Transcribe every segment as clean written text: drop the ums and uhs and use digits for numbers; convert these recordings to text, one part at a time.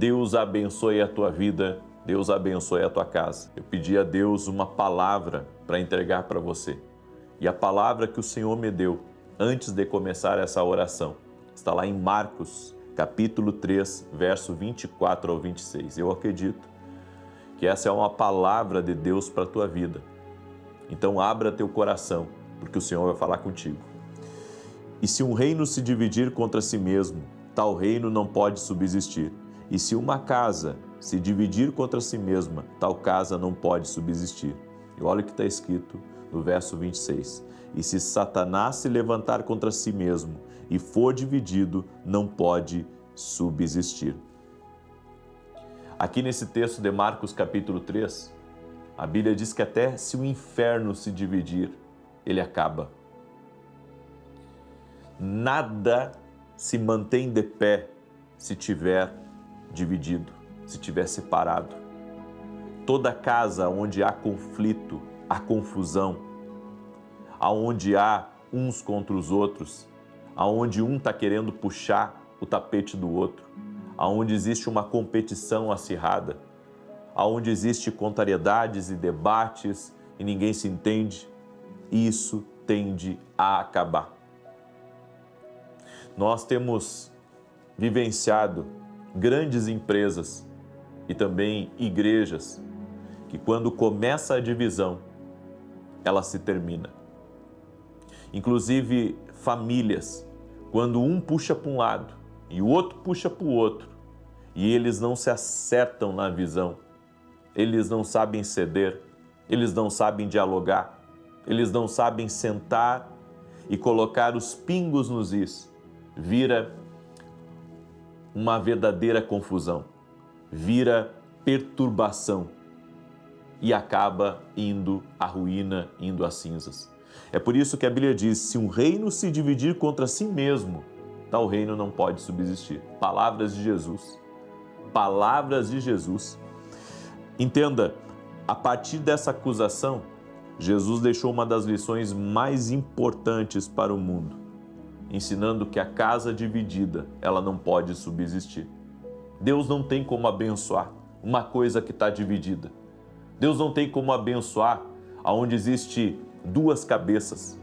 Deus abençoe a tua vida, Deus abençoe a tua casa. Eu pedi a Deus uma palavra para entregar para você. E a palavra que o Senhor me deu antes de começar essa oração está lá em Marcos, capítulo 3, verso 24 ao 26. Eu acredito que essa é uma palavra de Deus para a tua vida. Então abra teu coração, porque o Senhor vai falar contigo. E se um reino se dividir contra si mesmo, tal reino não pode subsistir. E se uma casa se dividir contra si mesma, tal casa não pode subsistir. E olha o que está escrito no verso 26. E se Satanás se levantar contra si mesmo e for dividido, não pode subsistir. Aqui nesse texto de Marcos capítulo 3, a Bíblia diz que até se o inferno se dividir, ele acaba. Nada se mantém de pé se tiver dividido, se tiver separado. Toda casa onde há conflito, há confusão, aonde há uns contra os outros, aonde um está querendo puxar o tapete do outro, aonde existe uma competição acirrada, aonde existe contrariedades e debates e ninguém se entende, isso tende a acabar. Nós temos vivenciado grandes empresas e também igrejas que quando começa a divisão, ela se termina. Inclusive famílias, quando um puxa para um lado e o outro puxa para o outro e eles não se acertam na visão, eles não sabem ceder, eles não sabem dialogar, eles não sabem sentar e colocar os pingos nos is, vira uma verdadeira confusão, vira perturbação e acaba indo à ruína, indo às cinzas. É por isso que a Bíblia diz, se um reino se dividir contra si mesmo, tal reino não pode subsistir. Palavras de Jesus. Palavras de Jesus. Entenda, a partir dessa acusação, Jesus deixou uma das lições mais importantes para o mundo, ensinando que a casa dividida, ela não pode subsistir. Deus não tem como abençoar uma coisa que está dividida. Deus não tem como abençoar aonde existe duas cabeças,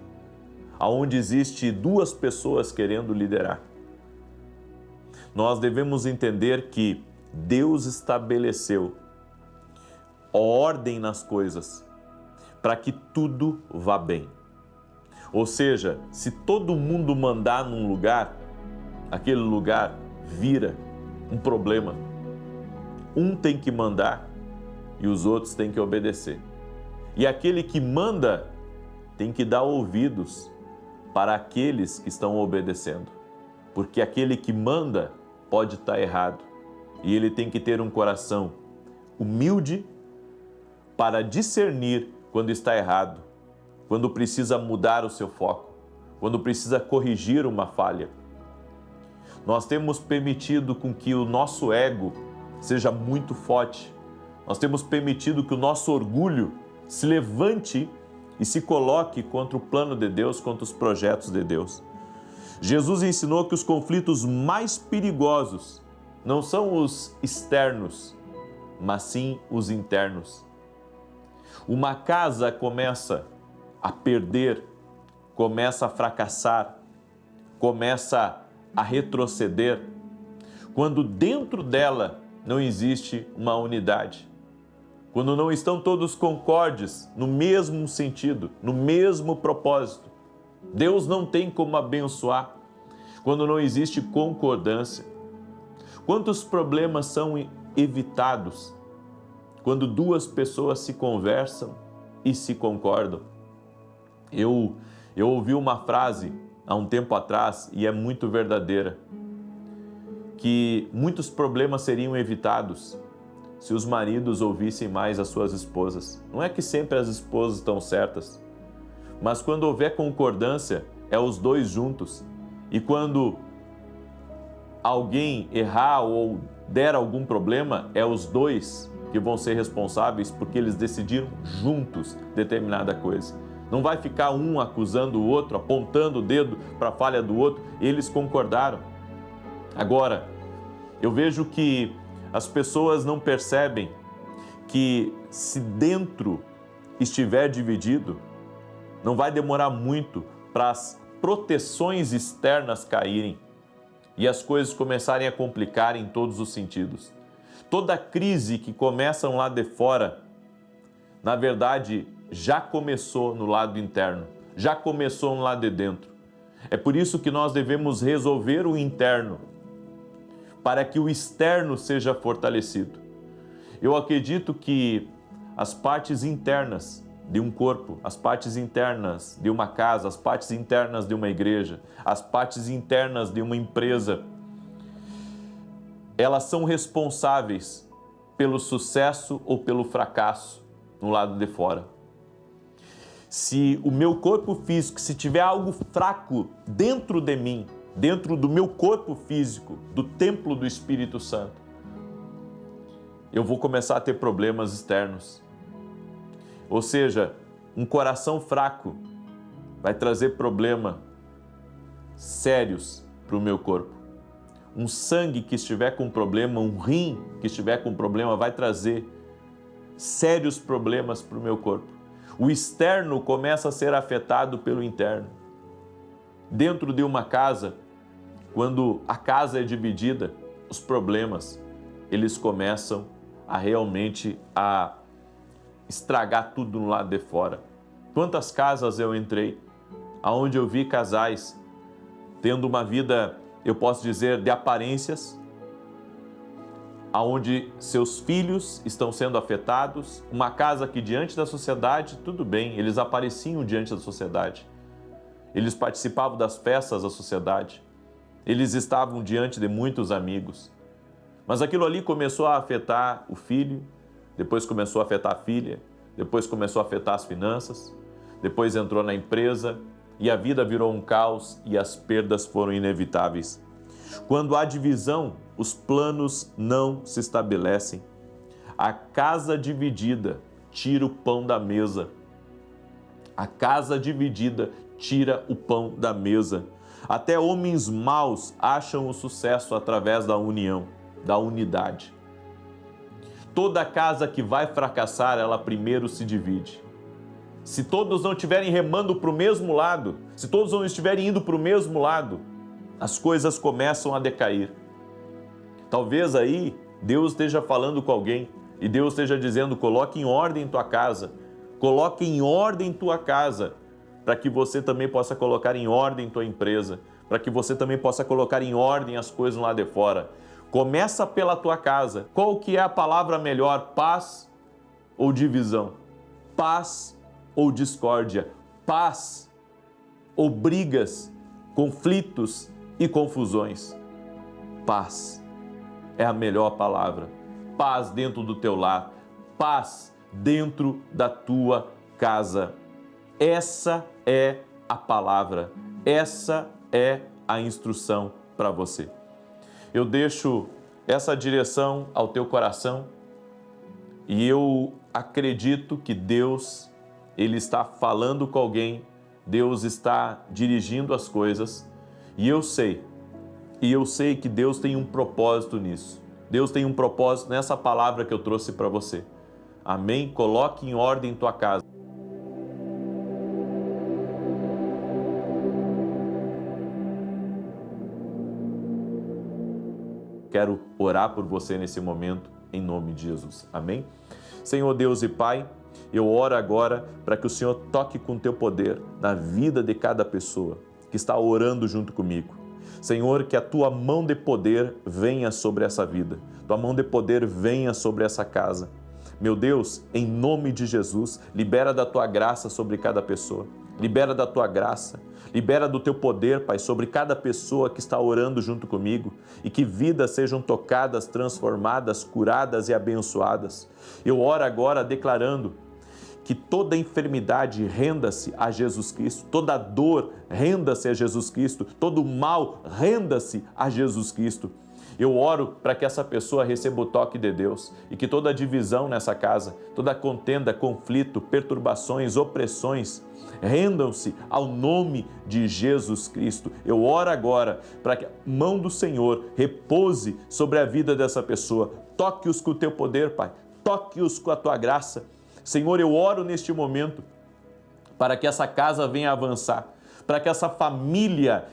aonde existe duas pessoas querendo liderar. Nós devemos entender que Deus estabeleceu ordem nas coisas para que tudo vá bem. Ou seja, se todo mundo mandar num lugar, aquele lugar vira um problema. Um tem que mandar e os outros têm que obedecer. E aquele que manda tem que dar ouvidos para aqueles que estão obedecendo. Porque aquele que manda pode estar errado. E ele tem que ter um coração humilde para discernir quando está errado, quando precisa mudar o seu foco, quando precisa corrigir uma falha. Nós temos permitido com que o nosso ego seja muito forte. Nós temos permitido que o nosso orgulho se levante e se coloque contra o plano de Deus, contra os projetos de Deus. Jesus ensinou que os conflitos mais perigosos não são os externos, mas sim os internos. Uma casa começa a perder, começa a fracassar, começa a retroceder, quando dentro dela não existe uma unidade, quando não estão todos concordes no mesmo sentido, no mesmo propósito. Deus não tem como abençoar quando não existe concordância. Quantos problemas são evitados quando duas pessoas se conversam e se concordam? Eu ouvi uma frase há um tempo atrás e é muito verdadeira, que muitos problemas seriam evitados se os maridos ouvissem mais as suas esposas. Não é que sempre as esposas estão certas, mas quando houver concordância, é os dois juntos. E quando alguém errar ou der algum problema, é os dois que vão ser responsáveis porque eles decidiram juntos determinada coisa. Não vai ficar um acusando o outro, apontando o dedo para a falha do outro, eles concordaram. Agora, eu vejo que As pessoas não percebem que se dentro estiver dividido, não vai demorar muito para as proteções externas caírem e as coisas começarem a complicar em todos os sentidos. Toda crise que começa lá de fora, na verdade, já começou no lado interno, já começou no lado de dentro. É por isso que nós devemos resolver o interno, para que o externo seja fortalecido. Eu acredito que as partes internas de um corpo, as partes internas de uma casa, as partes internas de uma igreja, as partes internas de uma empresa, elas são responsáveis pelo sucesso ou pelo fracasso no lado de fora. Se o meu corpo físico, se tiver algo fraco dentro de mim, dentro do meu corpo físico, do templo do Espírito Santo, eu vou começar a ter problemas externos. Ou seja, um coração fraco vai trazer problemas sérios para o meu corpo. Um sangue que estiver com problema, um rim que estiver com problema, vai trazer sérios problemas para o meu corpo. O externo começa a ser afetado pelo interno. Dentro de uma casa, quando a casa é dividida, os problemas, eles começam a realmente a estragar tudo no lado de fora. Quantas casas eu entrei, aonde eu vi casais tendo uma vida, eu posso dizer, de aparências, aonde seus filhos estão sendo afetados, uma casa que diante da sociedade, tudo bem, eles apareciam diante da sociedade, eles participavam das festas da sociedade, eles estavam diante de muitos amigos, mas aquilo ali começou a afetar o filho, depois começou a afetar a filha, depois começou a afetar as finanças, depois entrou na empresa e a vida virou um caos e as perdas foram inevitáveis. Quando há divisão, os planos não se estabelecem. A casa dividida tira o pão da mesa. A casa dividida tira o pão da mesa. Até homens maus acham o sucesso através da união, da unidade. Toda casa que vai fracassar, ela primeiro se divide. Se todos não estiverem remando para o mesmo lado, se todos não estiverem indo para o mesmo lado, as coisas começam a decair. Talvez aí Deus esteja falando com alguém e Deus esteja dizendo: coloque em ordem tua casa, coloque em ordem tua casa, para que você também possa colocar em ordem tua empresa, para que você também possa colocar em ordem as coisas lá de fora. Começa pela tua casa. Qual que é a palavra melhor? Paz ou divisão? Paz ou discórdia? Paz ou brigas, conflitos e confusões? Paz é a melhor palavra. Paz dentro do teu lar. Paz dentro da tua casa. Essa é a palavra. Essa é a instrução para você. Eu deixo essa direção ao teu coração e eu acredito que Deus, Ele está falando com alguém, Deus está dirigindo as coisas e eu sei que Deus tem um propósito nisso. Deus tem um propósito nessa palavra que eu trouxe para você. Amém? Coloque em ordem tua casa. Quero orar por você nesse momento, em nome de Jesus. Amém? Senhor Deus e Pai, eu oro agora para que o Senhor toque com o teu poder na vida de cada pessoa que está orando junto comigo. Senhor, que a tua mão de poder venha sobre essa vida, tua mão de poder venha sobre essa casa. Meu Deus, em nome de Jesus, libera da tua graça sobre cada pessoa. Libera da tua graça, libera do teu poder, Pai, sobre cada pessoa que está orando junto comigo e que vidas sejam tocadas, transformadas, curadas e abençoadas. Eu oro agora declarando que toda enfermidade renda-se a Jesus Cristo, toda dor renda-se a Jesus Cristo, todo mal renda-se a Jesus Cristo. Eu oro para que essa pessoa receba o toque de Deus e que toda divisão nessa casa, toda contenda, conflito, perturbações, opressões, rendam-se ao nome de Jesus Cristo. Eu oro agora para que a mão do Senhor repouse sobre a vida dessa pessoa. Toque-os com o teu poder, Pai. Toque-os com a tua graça. Senhor, eu oro neste momento para que essa casa venha avançar, para que essa família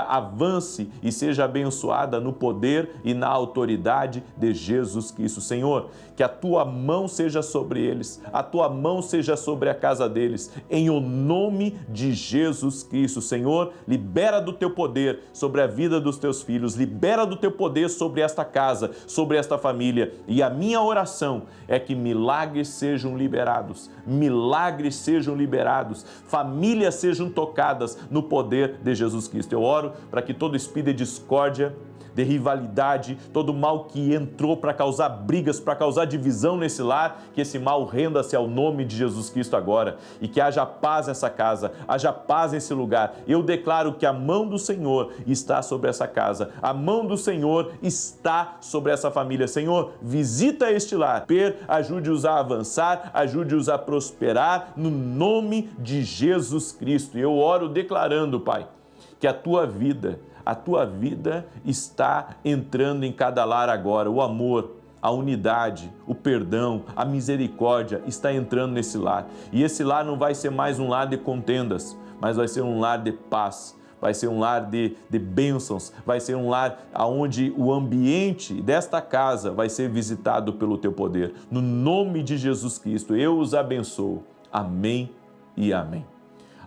avance e seja abençoada no poder e na autoridade de Jesus Cristo. Senhor, que a tua mão seja sobre eles, a tua mão seja sobre a casa deles, em o nome de Jesus Cristo. Senhor, libera do teu poder sobre a vida dos teus filhos, libera do teu poder sobre esta casa, sobre esta família. E a minha oração é que milagres sejam liberados, famílias sejam tocadas no poder de Jesus Cristo. Eu oro para que todo espírito de discórdia, de rivalidade, todo mal que entrou para causar brigas, para causar divisão nesse lar, que esse mal renda-se ao nome de Jesus Cristo agora e que haja paz nessa casa, haja paz nesse lugar. Eu declaro que a mão do Senhor está sobre essa casa, a mão do Senhor está sobre essa família. Senhor, visita este lar, ajude-os a avançar, ajude-os a prosperar no nome de Jesus Cristo. E eu oro declarando, Pai, que a tua vida está entrando em cada lar agora. O amor, a unidade, o perdão, a misericórdia está entrando nesse lar. E esse lar não vai ser mais um lar de contendas, mas vai ser um lar de paz, vai ser um lar de bênçãos, vai ser um lar onde o ambiente desta casa vai ser visitado pelo teu poder. No nome de Jesus Cristo, eu os abençoo. Amém e amém.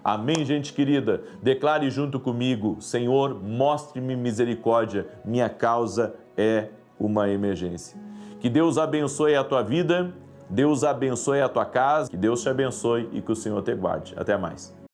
Amém, gente querida? Declare junto comigo: Senhor, mostre-me misericórdia, minha causa é uma emergência. Que Deus abençoe a tua vida, Deus abençoe a tua casa, que Deus te abençoe e que o Senhor te guarde. Até mais.